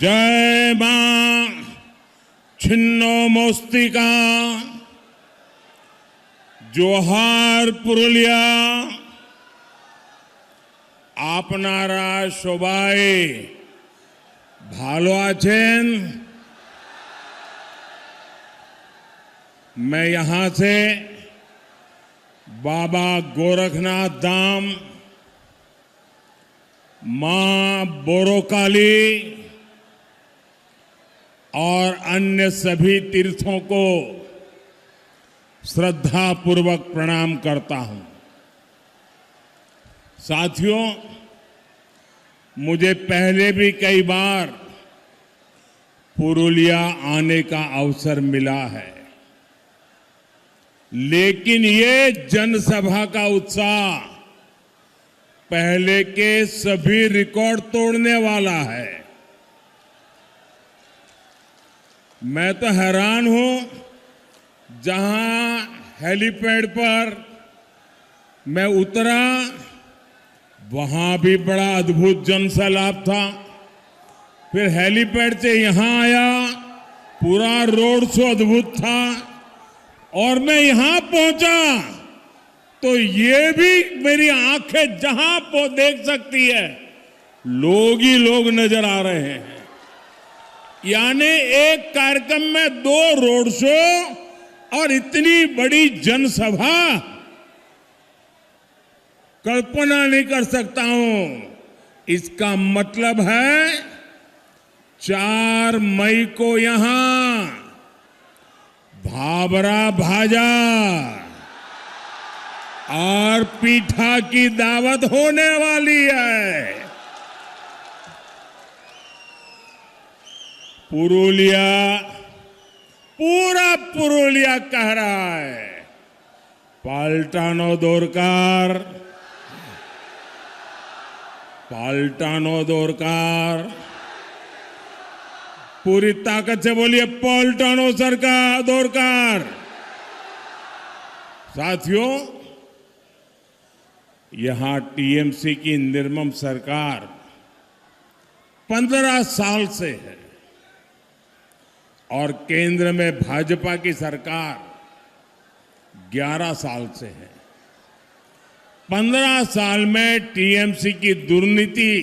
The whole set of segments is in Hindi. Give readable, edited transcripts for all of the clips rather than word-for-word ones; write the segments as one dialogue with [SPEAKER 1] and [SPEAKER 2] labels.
[SPEAKER 1] जय मां छिन्नमस्तिका जोहार पुरुलिया आपनारा सबाई भालो आछेन। मैं यहां से बाबा गोरखनाथ धाम, मां बोरोकाली और अन्य सभी तीर्थों को श्रद्धा पूर्वक प्रणाम करता हूं। साथियों, मुझे पहले भी कई बार पुरुलिया आने का अवसर मिला है, लेकिन ये जनसभा का उत्साह पहले के सभी रिकॉर्ड तोड़ने वाला है। मैं तो हैरान हूं, जहां हेलीपैड पर मैं उतरा वहां भी बड़ा अद्भुत जनसैलाब था। फिर हेलीपैड से यहां आया, पूरा रोड शो अद्भुत था, और मैं यहां पहुंचा तो ये भी मेरी आंखें जहां देख सकती है, लोग ही लोग नजर आ रहे हैं। यानी एक कार्यक्रम में 2 रोड शो और इतनी बड़ी जनसभा, कल्पना नहीं कर सकता हूं। इसका मतलब है 4 मई को यहां भाभरा भाजा और पीठा की दावत होने वाली है। पुरुलिया, पूरा पुरुलिया कह रहा है, पाल्टानो दोरकार, पाल्टानो दोरकार। पूरी ताकत से बोलिए, पाल्टानो सरकार दोरकार। साथियों, यहां टीएमसी की निर्मम सरकार 15 साल से है और केंद्र में भाजपा की सरकार 11 साल से है। 15 साल में टीएमसी की दुर्नीति,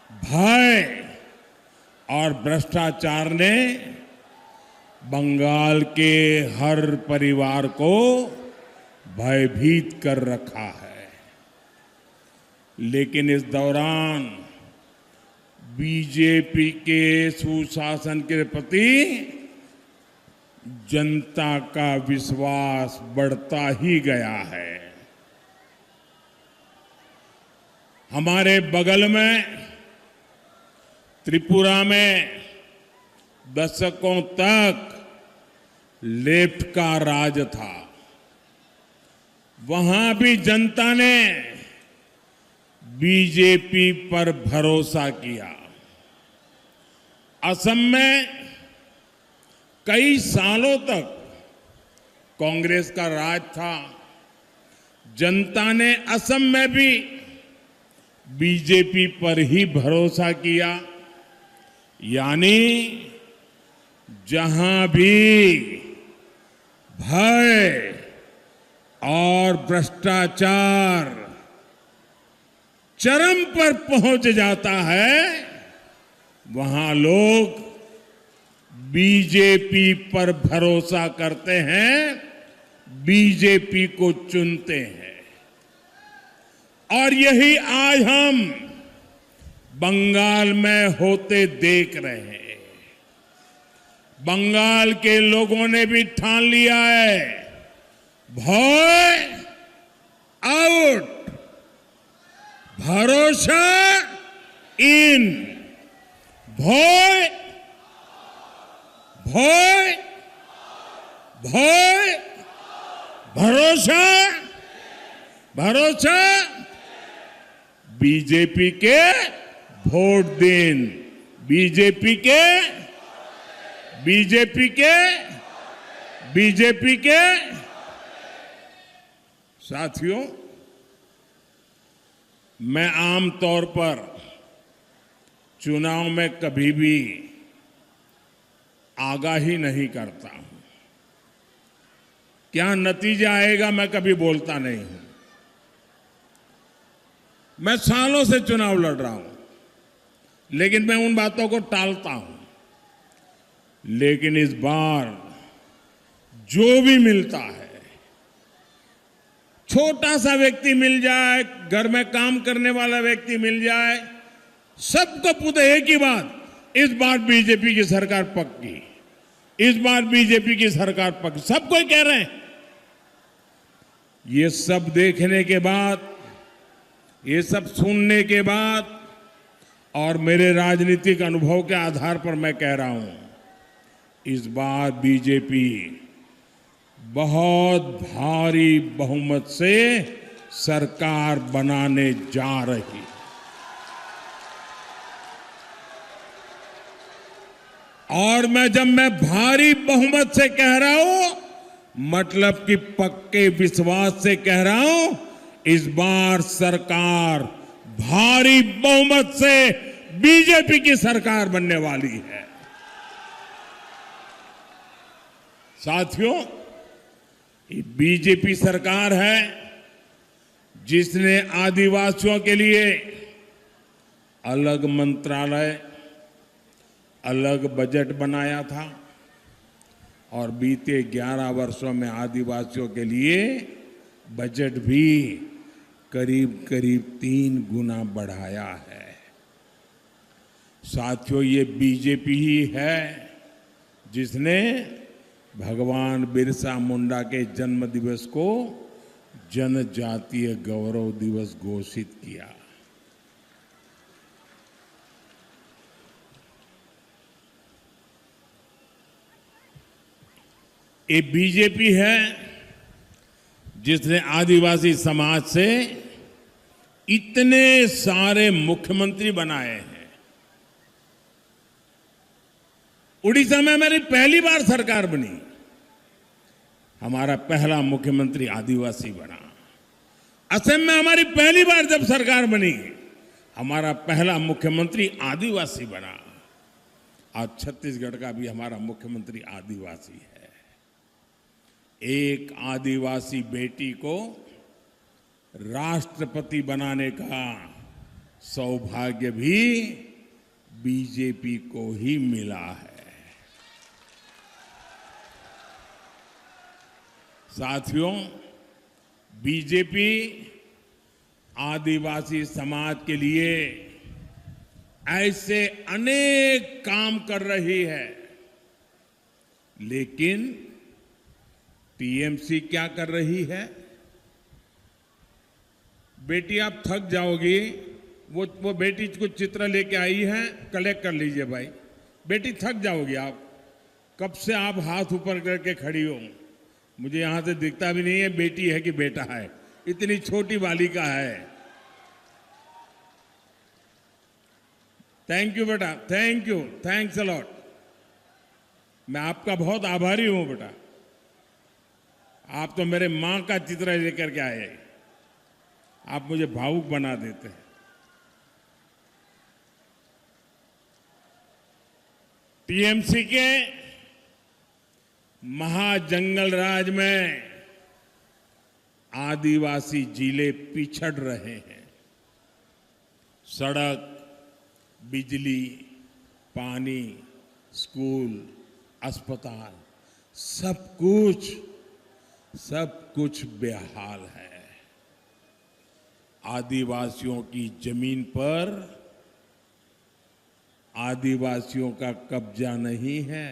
[SPEAKER 1] भय और भ्रष्टाचार ने बंगाल के हर परिवार को भयभीत कर रखा है। लेकिन इस दौरान बीजेपी के सुशासन के प्रति जनता का विश्वास बढ़ता ही गया है। हमारे बगल में त्रिपुरा में दशकों तक लेफ्ट का राज था। वहां भी जनता ने बीजेपी पर भरोसा किया। असम में कई सालों तक कांग्रेस का राज था। जनता ने असम में भी बीजेपी पर ही भरोसा किया। यानी जहां भी भय और भ्रष्टाचार चरम पर पहुंच जाता है, वहां लोग बीजेपी पर भरोसा करते हैं, बीजेपी को चुनते हैं। और यही आज हम बंगाल में होते देख रहे हैं। बंगाल के लोगों ने भी ठान लिया है, भय आउट, भरोसा इन। भय भय भय भरोसा भरोसा। बीजेपी के वोट दिन, बीजेपी के बीजेपी के बीजेपी के। साथियों, मैं आम तौर पर चुनाव में कभी भी आगाही नहीं करता हूं। क्या नतीजा आएगा मैं कभी बोलता नहीं हूं। मैं सालों से चुनाव लड़ रहा हूं, लेकिन मैं उन बातों को टालता हूं। लेकिन इस बार जो भी मिलता है, छोटा सा व्यक्ति मिल जाए, घर में काम करने वाला व्यक्ति मिल जाए, सबको पूछे एक ही बात, इस बार बीजेपी की सरकार पक्की, इस बार बीजेपी की सरकार पक्की, सब कोई कह रहे हैं। ये सब देखने के बाद, ये सब सुनने के बाद और मेरे राजनीतिक अनुभव के आधार पर मैं कह रहा हूं, इस बार बीजेपी बहुत भारी बहुमत से सरकार बनाने जा रही। और जब मैं भारी बहुमत से कह रहा हूं, मतलब कि पक्के विश्वास से कह रहा हूं, इस बार सरकार भारी बहुमत से बीजेपी की सरकार बनने वाली है। साथियों, ये बीजेपी सरकार है जिसने आदिवासियों के लिए अलग मंत्रालय, अलग बजट बनाया था और बीते 11 वर्षों में आदिवासियों के लिए बजट भी करीब करीब 3 गुना बढ़ाया है। साथियों, ये बीजेपी ही है जिसने भगवान बिरसा मुंडा के जन्म दिवस को जनजातीय गौरव दिवस घोषित किया। ये बीजेपी है जिसने आदिवासी समाज से इतने सारे मुख्यमंत्री बनाए हैं। उड़ीसा में हमारी पहली बार सरकार बनी, हमारा पहला मुख्यमंत्री आदिवासी बना। असम में हमारी पहली बार जब सरकार बनी, हमारा पहला मुख्यमंत्री आदिवासी बना। आज छत्तीसगढ़ का भी हमारा मुख्यमंत्री आदिवासी है। एक आदिवासी बेटी को राष्ट्रपति बनाने का सौभाग्य भी बीजेपी को ही मिला है। साथियों, बीजेपी आदिवासी समाज के लिए ऐसे अनेक काम कर रही है, लेकिन टीएमसी क्या कर रही है? बेटी आप थक जाओगी, वो बेटी कुछ चित्र लेके आई है, कलेक्ट कर लीजिए भाई। बेटी थक जाओगी आप, कब से आप हाथ ऊपर करके खड़ी हो, मुझे यहां से दिखता भी नहीं है बेटी है कि बेटा है, इतनी छोटी बालिका है। थैंक यू बेटा, thank you, thanks a lot. मैं आपका बहुत आभारी हूं बेटा, आप तो मेरे मां का चित्र लेकर के आए, आप मुझे भावुक बना देते हैं। टीएमसी के महाजंगल राज में आदिवासी जिले पिछड़ रहे हैं। सड़क, बिजली, पानी, स्कूल, अस्पताल, सब कुछ बेहाल है। आदिवासियों की जमीन पर आदिवासियों का कब्जा नहीं है,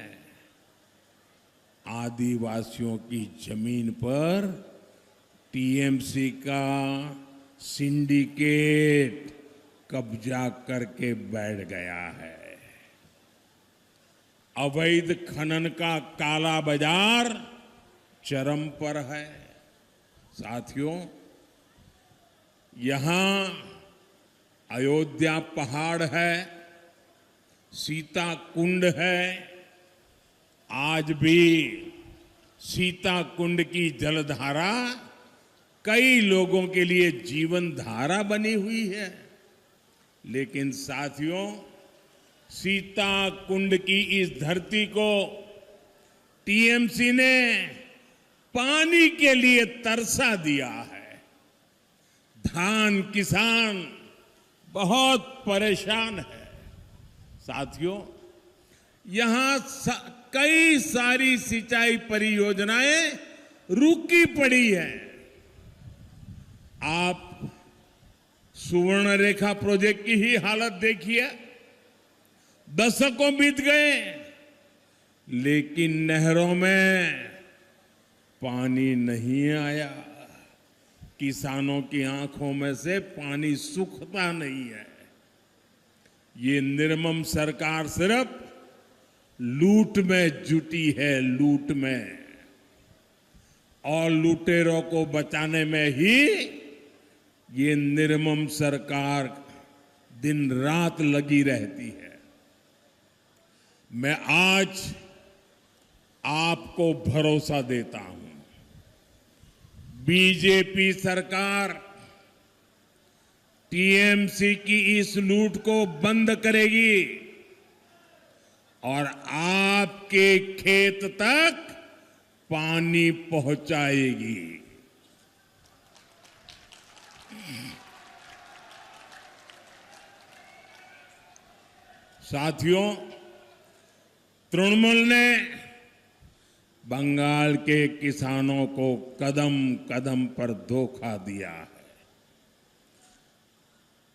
[SPEAKER 1] आदिवासियों की जमीन पर टीएमसी का सिंडिकेट कब्जा करके बैठ गया है। अवैध खनन का काला बाजार चरम पर है। साथियों, यहां अयोध्या पहाड़ है, सीता कुंड है। आज भी सीता कुंड की जलधारा कई लोगों के लिए जीवन धारा बनी हुई है। लेकिन साथियों, सीता कुंड की इस धरती को टीएमसी ने पानी के लिए तरसा दिया है। धान किसान बहुत परेशान है। साथियों, यहां कई सारी सिंचाई परियोजनाएं रुकी पड़ी है। आप सुवर्ण रेखा प्रोजेक्ट की ही हालत देखिए। दशकों बीत गए, लेकिन नहरों में पानी नहीं आया। किसानों की आंखों में से पानी सूखता नहीं है। ये निर्मम सरकार सिर्फ लूट में जुटी है, लूट में। और लुटेरों को बचाने में ही ये निर्मम सरकार दिन रात लगी रहती है। मैं आज आपको भरोसा देता हूं, बीजेपी सरकार टीएमसी की इस लूट को बंद करेगी और आपके खेत तक पानी पहुंचाएगी। साथियों, तृणमूल ने बंगाल के किसानों को कदम कदम पर धोखा दिया है।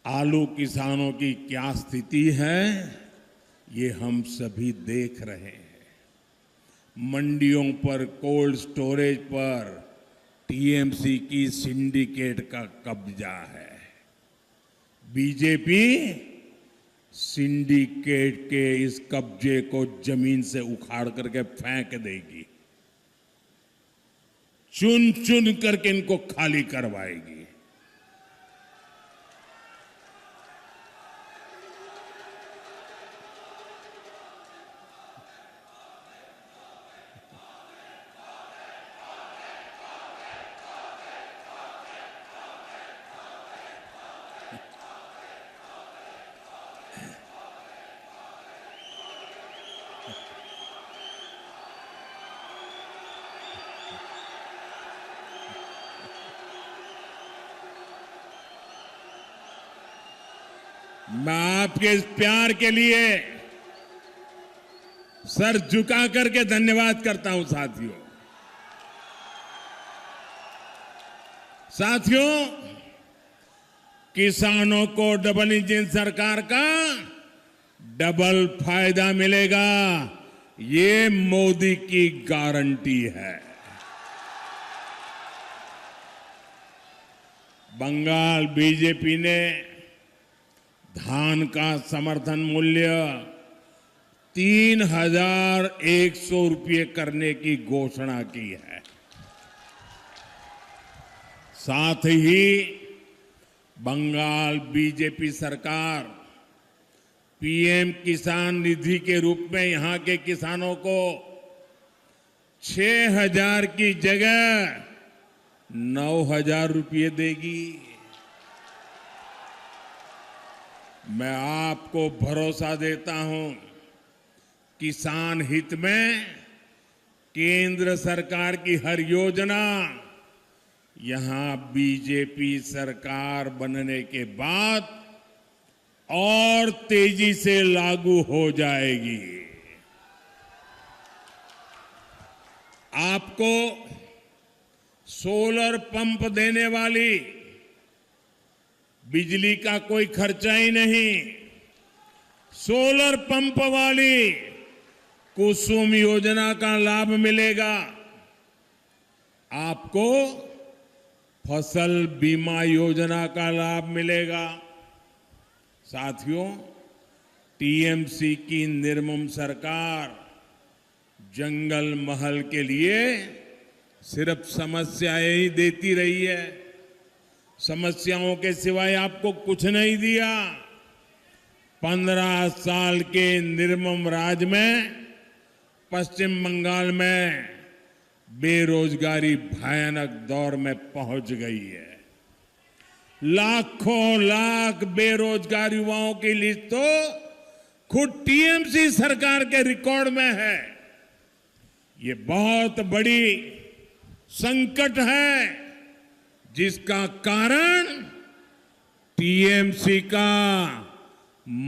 [SPEAKER 1] आलू किसानों की क्या स्थिति है, ये हम सभी देख रहे हैं। मंडियों पर, कोल्ड स्टोरेज पर टीएमसी की सिंडिकेट का कब्जा है। बीजेपी सिंडिकेट के इस कब्जे को जमीन से उखाड़ करके फेंक देगी, चुन चुन करके इनको खाली करवाएगी। मैं आपके इस प्यार के लिए सर झुका करके धन्यवाद करता हूं। साथियों, किसानों को डबल इंजन सरकार का डबल फायदा मिलेगा, ये मोदी की गारंटी है। बंगाल बीजेपी ने धान का समर्थन मूल्य 3,100 रुपये करने की घोषणा की है। साथ ही बंगाल बीजेपी सरकार पीएम किसान निधि के रूप में यहां के किसानों को 6,000 की जगह 9,000 रुपये देगी। मैं आपको भरोसा देता हूं, किसान हित में केंद्र सरकार की हर योजना यहां बीजेपी सरकार बनने के बाद और तेजी से लागू हो जाएगी। आपको सोलर पंप देने वाली बिजली का कोई खर्चा ही नहीं। सोलर पंप वाली कुसुम योजना का लाभ मिलेगा। आपको फसल बीमा योजना का लाभ मिलेगा। साथियों, टीएमसी की निर्मम सरकार जंगल महल के लिए सिर्फ समस्याएं ही देती रही है। समस्याओं के सिवाय आपको कुछ नहीं दिया। 15 साल के निर्मम राज में पश्चिम बंगाल में बेरोजगारी भयानक दौर में पहुंच गई है। लाखों लाख बेरोजगार युवाओं की लिस्ट तो खुद टीएमसी सरकार के रिकॉर्ड में है। ये बहुत बड़ी संकट है जिसका कारण टीएमसी का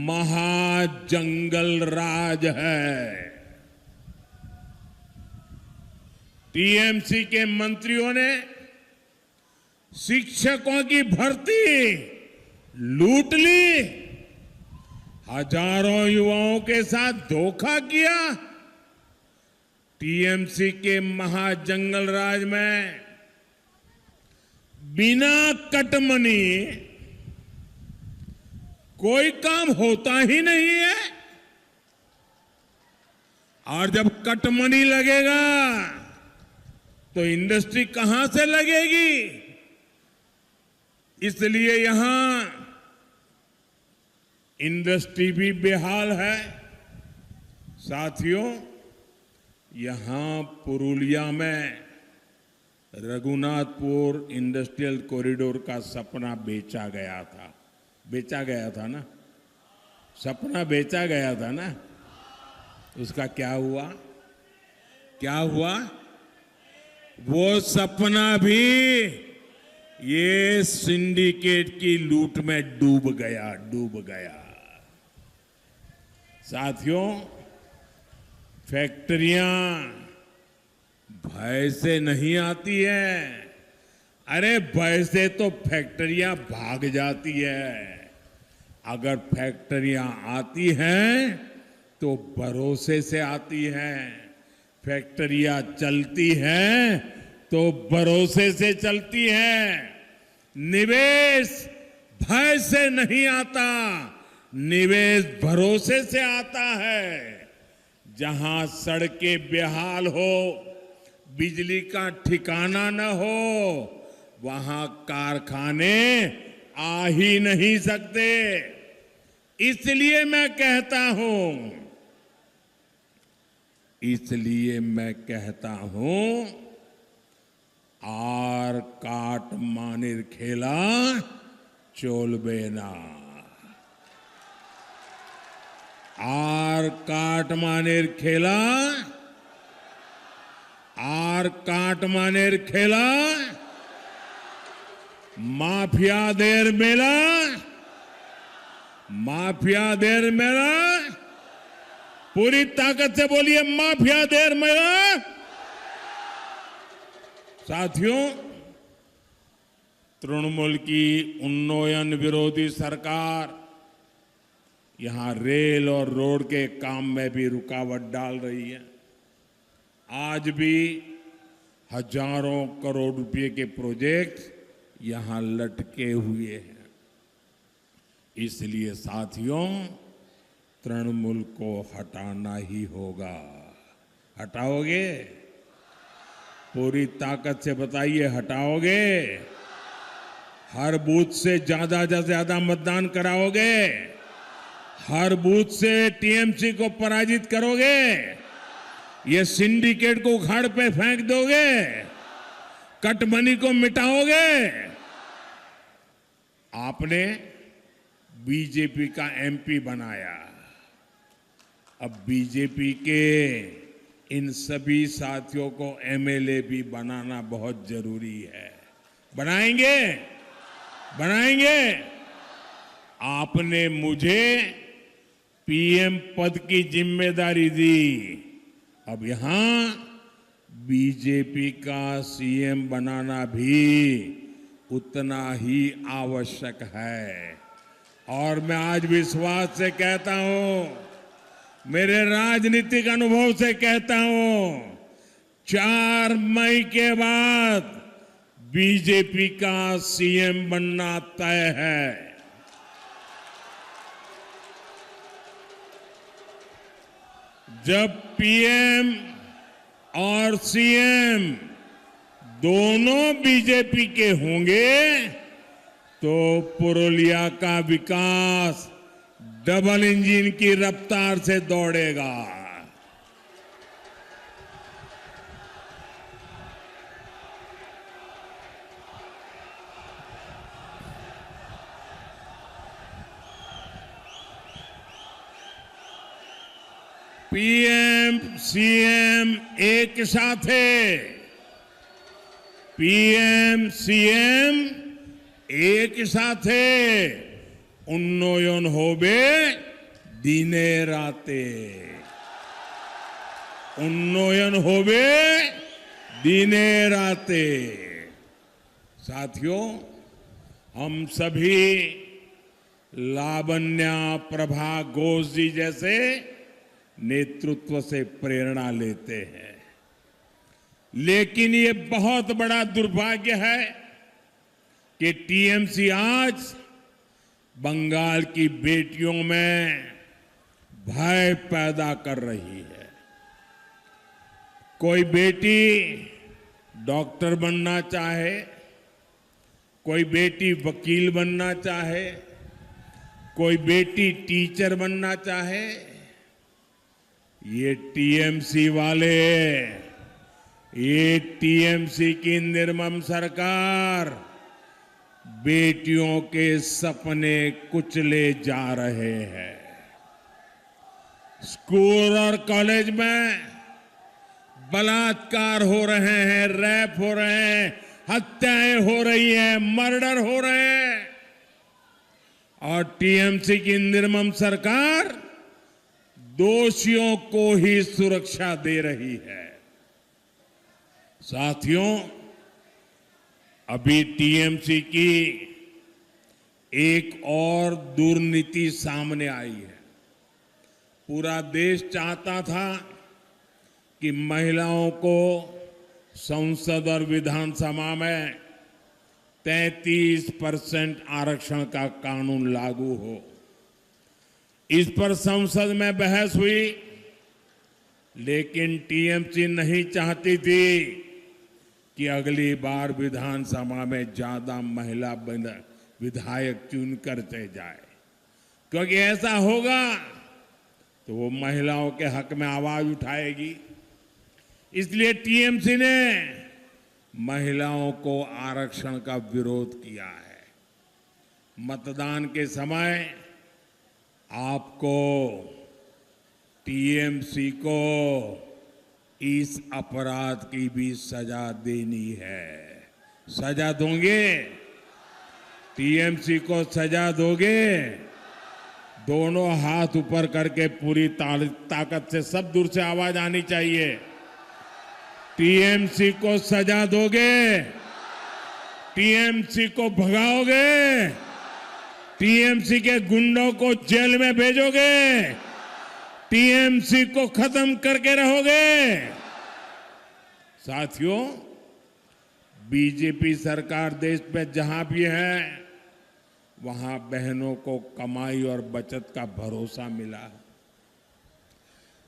[SPEAKER 1] महाजंगल राज है। टीएमसी के मंत्रियों ने शिक्षकों की भर्ती लूट ली, हजारों युवाओं के साथ धोखा किया। टीएमसी के महाजंगल राज में बिना कटमनी कोई काम होता ही नहीं है, और जब कटमनी लगेगा तो इंडस्ट्री कहां से लगेगी। इसलिए यहां इंडस्ट्री भी बेहाल है। साथियों, यहां पुरुलिया में रघुनाथपुर इंडस्ट्रियल कॉरिडोर का सपना बेचा गया था। बेचा गया था ना, सपना बेचा गया था ना। उसका क्या हुआ? क्या हुआ? वो सपना भी ये सिंडिकेट की लूट में डूब गया। साथियों, फैक्ट्रियां भय से नहीं आती है। अरे भय से तो फैक्ट्रियां भाग जाती है। अगर फैक्ट्रियां आती हैं तो भरोसे से आती हैं। फैक्ट्रियां चलती हैं तो भरोसे से चलती हैं। निवेश भय से नहीं आता, निवेश भरोसे से आता है। जहां सड़कें बेहाल हो, बिजली का ठिकाना न हो, वहां कारखाने आ ही नहीं सकते। इसलिए मैं कहता हूं, आर काट मानिर खेला चोलबे ना। आर काट मानिर खेला, आर काट मानिर खेला, माफिया देर मेला, माफिया देर मेला। पूरी ताकत से बोलिए, माफिया देर मेला। साथियों, तृणमूल की उन्नयन विरोधी सरकार यहां रेल और रोड के काम में भी रुकावट डाल रही है। आज भी हजारों करोड़ रुपए के प्रोजेक्ट यहां लटके हुए हैं। इसलिए साथियों, तृणमूल को हटाना ही होगा। हटाओगे? पूरी ताकत से बताइए, हटाओगे? हर बूथ से ज्यादा मतदान कराओगे? हर बूथ से टीएमसी को पराजित करोगे? ये सिंडिकेट को उखाड़ पे फेंक दोगे? कटमनी को मिटाओगे? आपने बीजेपी का एमपी बनाया। अब बीजेपी के इन सभी साथियों को एमएलए भी बनाना बहुत जरूरी है। बनाएंगे? बनाएंगे? आपने मुझे पीएम पद की जिम्मेदारी दी। अब यहां बीजेपी का सीएम बनाना भी उतना ही आवश्यक है। और मैं आज विश्वास से कहता हूं, मेरे राजनीतिक अनुभव से कहता हूं, 4 मई के बाद बीजेपी का सीएम बनना तय है। जब पीएम और सीएम दोनों बीजेपी के होंगे तो पुरुलिया का विकास डबल इंजन की रफ्तार से दौड़ेगा। पीएम सीएम एक साथे पीएम सीएम एक साथे उन्नयन होबे दिने राते उन्नयन होबे दिने राते। साथियों, हम सभी लावण्या प्रभा घोष जी जैसे नेतृत्व से प्रेरणा लेते हैं, लेकिन ये बहुत बड़ा दुर्भाग्य है कि टीएमसी आज बंगाल की बेटियों में भय पैदा कर रही है। कोई बेटी डॉक्टर बनना चाहे, कोई बेटी वकील बनना चाहे, कोई बेटी टीचर बनना चाहे, ये टीएमसी वाले, ये टीएमसी की निर्मम सरकार बेटियों के सपने कुचले जा रहे हैं। स्कूल और कॉलेज में बलात्कार हो रहे हैं, रेप हो रहे हैं, हत्याएं हो रही हैं, मर्डर हो रहे हैं, और टीएमसी की निर्मम सरकार दोषियों को ही सुरक्षा दे रही है। साथियों, अभी टीएमसी की एक और दुर्नीति सामने आई है। पूरा देश चाहता था कि महिलाओं को संसद और विधानसभा में 33% आरक्षण का कानून लागू हो। इस पर संसद में बहस हुई, लेकिन टीएमसी नहीं चाहती थी कि अगली बार विधानसभा में ज्यादा महिला विधायक चुन करते जाए, क्योंकि ऐसा होगा तो वो महिलाओं के हक में आवाज उठाएगी। इसलिए टीएमसी ने महिलाओं को आरक्षण का विरोध किया है। मतदान के समय आपको टीएमसी को इस अपराध की भी सजा देनी है। सजा दोगे? टीएमसी को सजा दोगे? दोनों हाथ ऊपर करके पूरी ताकत से, सब दूर से आवाज आनी चाहिए। टीएमसी को सजा दोगे? टीएमसी को भगाओगे? टीएमसी के गुंडों को जेल में भेजोगे? टीएमसी को खत्म करके रहोगे? साथियों, बीजेपी सरकार देश में जहां भी है, वहां बहनों को कमाई और बचत का भरोसा मिला।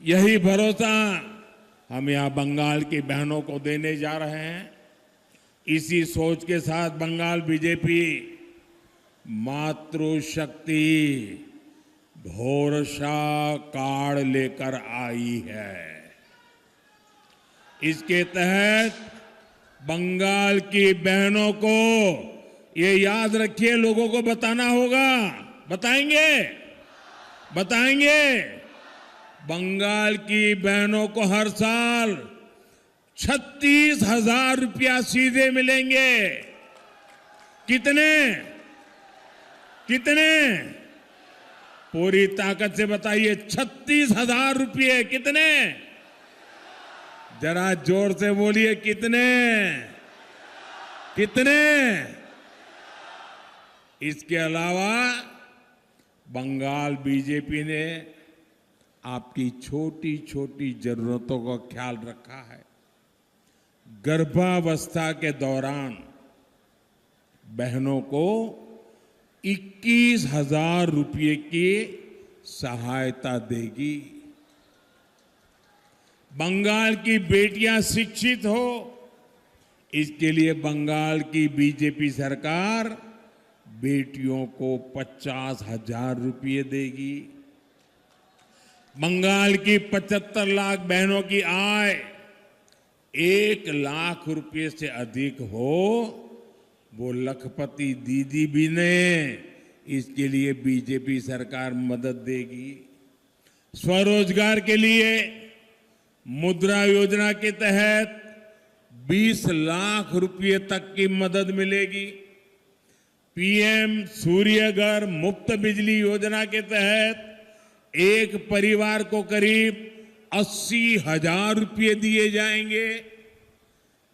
[SPEAKER 1] यही भरोसा हम यहां बंगाल की बहनों को देने जा रहे हैं। इसी सोच के साथ बंगाल बीजेपी मातृशक्ति भरोसा कार्ड लेकर आई है। इसके तहत बंगाल की बहनों को, ये याद रखिए, लोगों को बताना होगा। बताएंगे? बताएंगे? बंगाल की बहनों को हर साल 36,000 रुपया सीधे मिलेंगे। कितने? कितने? पूरी ताकत से बताइए। 36,000 रुपये। कितने? जरा जोर से बोलिए। कितने? कितने? इसके अलावा बंगाल बीजेपी ने आपकी छोटी छोटी जरूरतों का ख्याल रखा है। गर्भावस्था के दौरान बहनों को 21,000 रुपये की सहायता देगी। बंगाल की बेटियां शिक्षित हो, इसके लिए बंगाल की बीजेपी सरकार बेटियों को 50,000 रुपये देगी। बंगाल की 75 लाख बहनों की आय 1 लाख रुपये से अधिक हो, वो लखपति दीदी भी ने, इसके लिए बीजेपी सरकार मदद देगी। स्वरोजगार के लिए मुद्रा योजना के तहत 20 लाख रुपए तक की मदद मिलेगी। पीएम सूर्यघर मुफ्त बिजली योजना के तहत एक परिवार को करीब 80,000 रुपये दिए जाएंगे।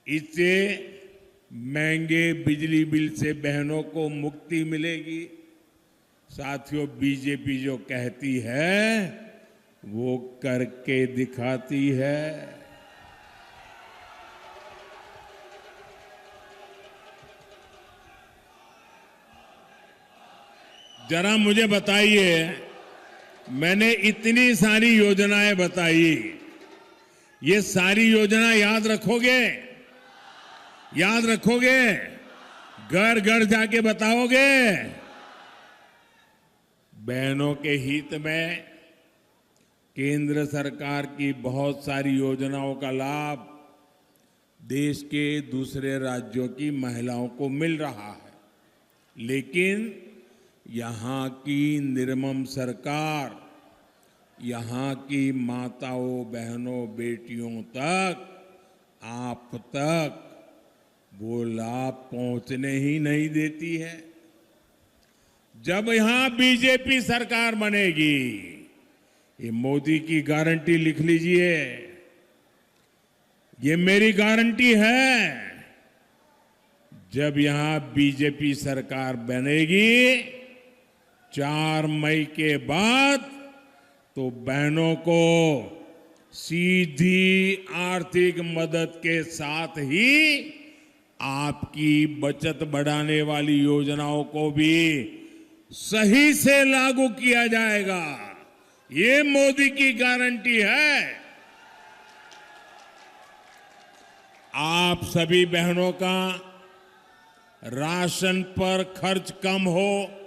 [SPEAKER 1] इससे महंगे बिजली बिल से बहनों को मुक्ति मिलेगी। साथियों, बीजेपी जो कहती है वो करके दिखाती है। जरा मुझे बताइए, मैंने इतनी सारी योजनाएं बताई, ये सारी योजना याद रखोगे? याद रखोगे? घर घर जाके बताओगे? बहनों के हित में केंद्र सरकार की बहुत सारी योजनाओं का लाभ देश के दूसरे राज्यों की महिलाओं को मिल रहा है, लेकिन यहाँ की निर्मम सरकार यहाँ की माताओं, बहनों, बेटियों तक, आप तक वो लाभ पहुंचने ही नहीं देती है। जब यहां बीजेपी सरकार बनेगी, ये मोदी की गारंटी लिख लीजिए, ये मेरी गारंटी है। जब यहां बीजेपी सरकार बनेगी 4 मई के बाद, तो बहनों को सीधी आर्थिक मदद के साथ ही आपकी बचत बढ़ाने वाली योजनाओं को भी सही से लागू किया जाएगा। ये मोदी की गारंटी है। आप सभी बहनों का राशन पर खर्च कम हो,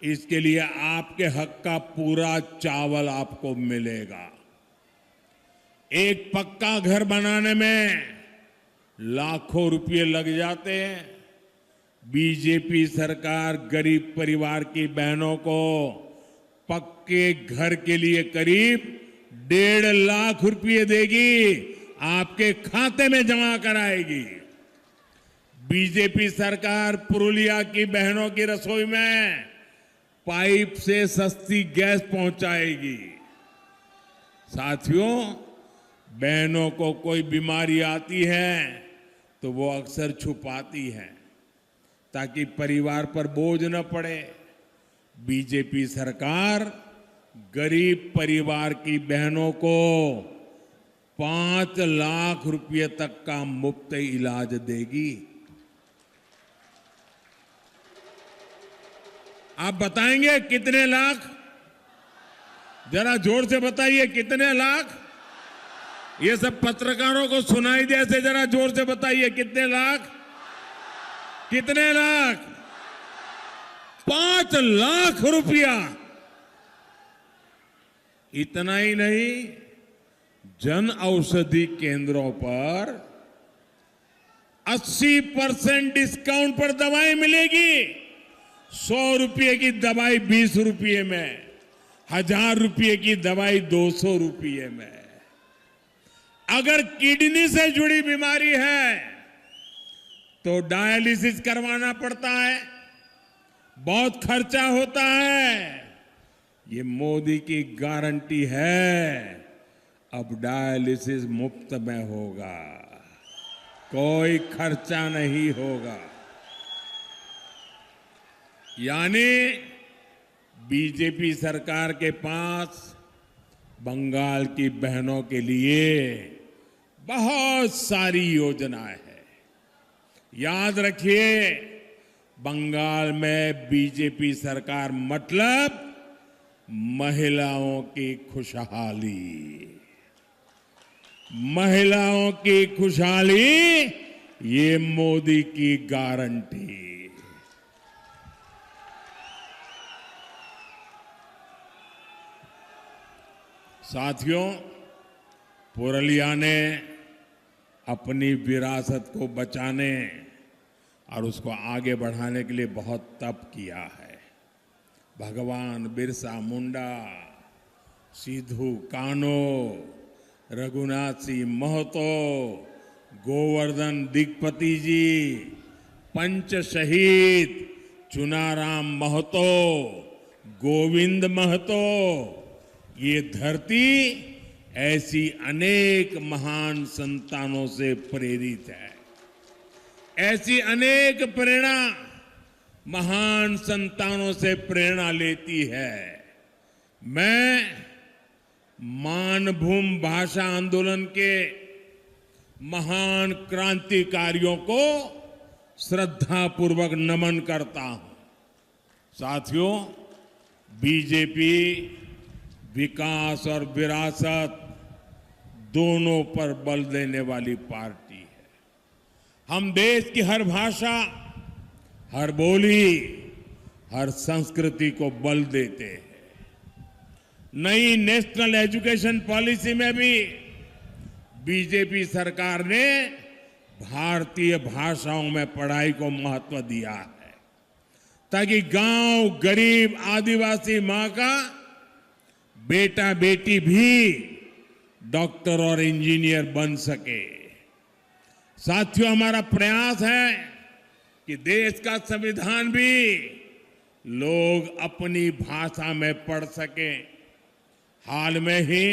[SPEAKER 1] इसके लिए आपके हक का पूरा चावल आपको मिलेगा। एक पक्का घर बनाने में लाखों रुपए लग जाते हैं। बीजेपी सरकार गरीब परिवार की बहनों को पक्के घर के लिए करीब 1.5 लाख रुपए देगी, आपके खाते में जमा कराएगी। बीजेपी सरकार पुरुलिया की बहनों की रसोई में पाइप से सस्ती गैस पहुंचाएगी। साथियों, बहनों को कोई बीमारी आती है तो वो अक्सर छुपाती हैं ताकि परिवार पर बोझ न पड़े। बीजेपी सरकार गरीब परिवार की बहनों को 5 लाख रुपए तक का मुफ्त इलाज देगी। आप बताएंगे कितने लाख? जरा जोर से बताइए, कितने लाख? ये सब पत्रकारों को सुनाई दे, ऐसे जरा जोर से बताइए, कितने लाख? कितने लाख? 5 लाख रुपया। इतना ही नहीं, जन औषधि केंद्रों पर 80% डिस्काउंट पर दवाई मिलेगी। 100 रुपये की दवाई 20 रुपये में, 1000 रुपये की दवाई 200 रुपये में। अगर किडनी से जुड़ी बीमारी है तो डायलिसिस करवाना पड़ता है, बहुत खर्चा होता है। ये मोदी की गारंटी है, अब डायलिसिस मुफ्त में होगा, कोई खर्चा नहीं होगा। यानी बीजेपी सरकार के पास बंगाल की बहनों के लिए बहुत सारी योजनाएं हैं। याद रखिए, बंगाल में बीजेपी सरकार मतलब महिलाओं की खुशहाली। महिलाओं की खुशहाली, ये मोदी की गारंटी। साथियों, पुरुलिया ने अपनी विरासत को बचाने और उसको आगे बढ़ाने के लिए बहुत तप किया है। भगवान बिरसा मुंडा, सिद्धू कानो, रघुनाथ सिंह महतो, गोवर्धन दिग्पति जी, पंच शहीद चुनाराम महतो, गोविंद महतो, ये धरती ऐसी अनेक महान संतानों से प्रेरित है। ऐसी अनेक प्रेरणा महान संतानों से प्रेरणा लेती है। मैं मानभूम भाषा आंदोलन के महान क्रांतिकारियों को श्रद्धापूर्वक नमन करता हूं। साथियों, बीजेपी विकास और विरासत दोनों पर बल देने वाली पार्टी है। हम देश की हर भाषा, हर बोली, हर संस्कृति को बल देते हैं। नई नेशनल एजुकेशन पॉलिसी में भी बीजेपी सरकार ने भारतीय भाषाओं में पढ़ाई को महत्व दिया है, ताकि गांव, गरीब, आदिवासी मां का बेटा बेटी भी डॉक्टर और इंजीनियर बन सके। साथियों, हमारा प्रयास है कि देश का संविधान भी लोग अपनी भाषा में पढ़ सकें। हाल में ही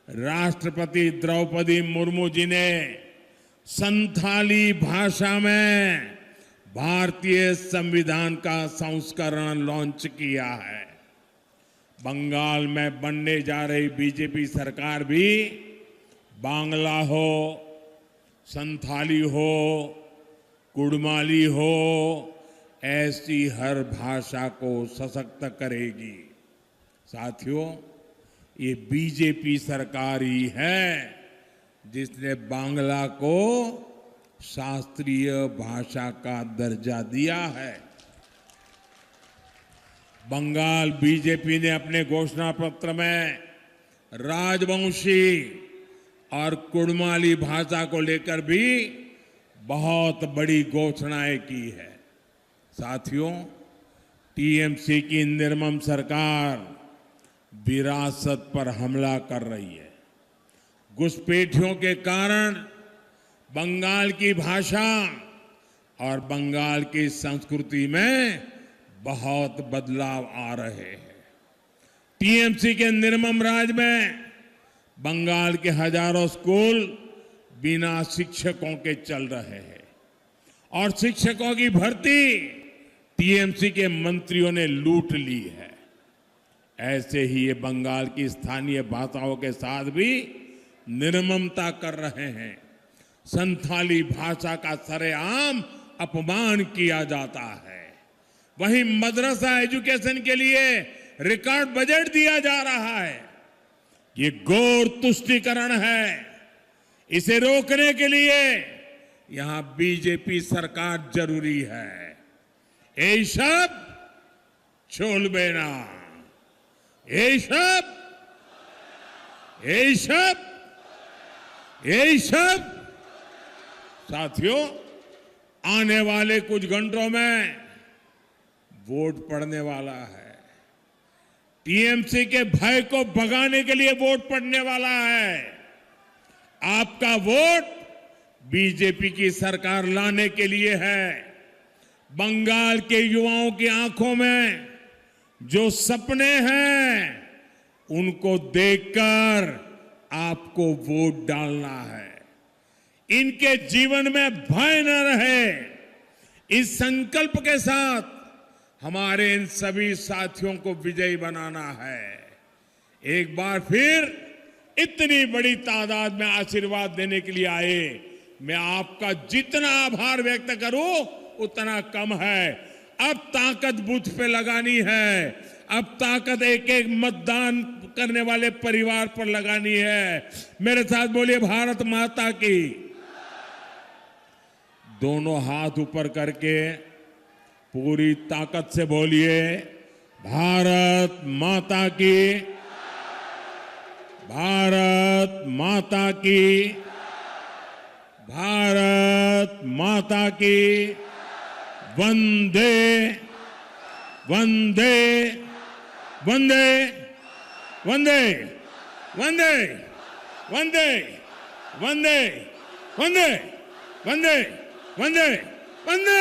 [SPEAKER 1] राष्ट्रपति द्रौपदी मुर्मू जी ने संथाली भाषा में भारतीय संविधान का संस्करण लॉन्च किया है। बंगाल में बनने जा रही बीजेपी सरकार भी बांग्ला हो, संथाली हो, कुड़माली हो, ऐसी हर भाषा को सशक्त करेगी। साथियों, ये बीजेपी सरकार ही है जिसने बांग्ला को शास्त्रीय भाषा का दर्जा दिया है। बंगाल बीजेपी ने अपने घोषणा पत्र में राजवंशी और कुड़माली भाषा को लेकर भी बहुत बड़ी घोषणाएं की है। साथियों, टीएमसी की निर्मम सरकार विरासत पर हमला कर रही है। घुसपैठियों के कारण बंगाल की भाषा और बंगाल की संस्कृति में बहुत बदलाव आ रहे हैं। टीएमसी के निर्मम राज में बंगाल के हजारों स्कूल बिना शिक्षकों के चल रहे हैं और शिक्षकों की भर्ती टीएमसी के मंत्रियों ने लूट ली है। ऐसे ही ये बंगाल की स्थानीय भाषाओं के साथ भी निर्ममता कर रहे हैं। संथाली भाषा का सरेआम अपमान किया जाता है। वहीं मदरसा एजुकेशन के लिए रिकॉर्ड बजट दिया जा रहा है। ये घोर तुष्टीकरण है। इसे रोकने के लिए यहां बीजेपी सरकार जरूरी है। ये सब छोलबेना, ये सब साथियों, आने वाले कुछ घंटों में वोट पड़ने वाला है। टीएमसी के भय को भगाने के लिए वोट पड़ने वाला है। आपका वोट बीजेपी की सरकार लाने के लिए है। बंगाल के युवाओं की आंखों में जो सपने हैं, उनको देखकर आपको वोट डालना है। इनके जीवन में भय न रहे, इस संकल्प के साथ हमारे इन सभी साथियों को विजयी बनाना है। एक बार फिर इतनी बड़ी तादाद में आशीर्वाद देने के लिए आए, मैं आपका जितना आभार व्यक्त करूं उतना कम है। अब ताकत बूथ पे लगानी है। अब ताकत एक एक मतदान करने वाले परिवार पर लगानी है। मेरे साथ बोलिए, भारत माता की। दोनों हाथ ऊपर करके पूरी ताकत से बोलिए, भारत माता की, भारत माता की, भारत माता की। वंदे वंदे वंदे वंदे वंदे वंदे वंदे वंदे वंदे वंदे वंदे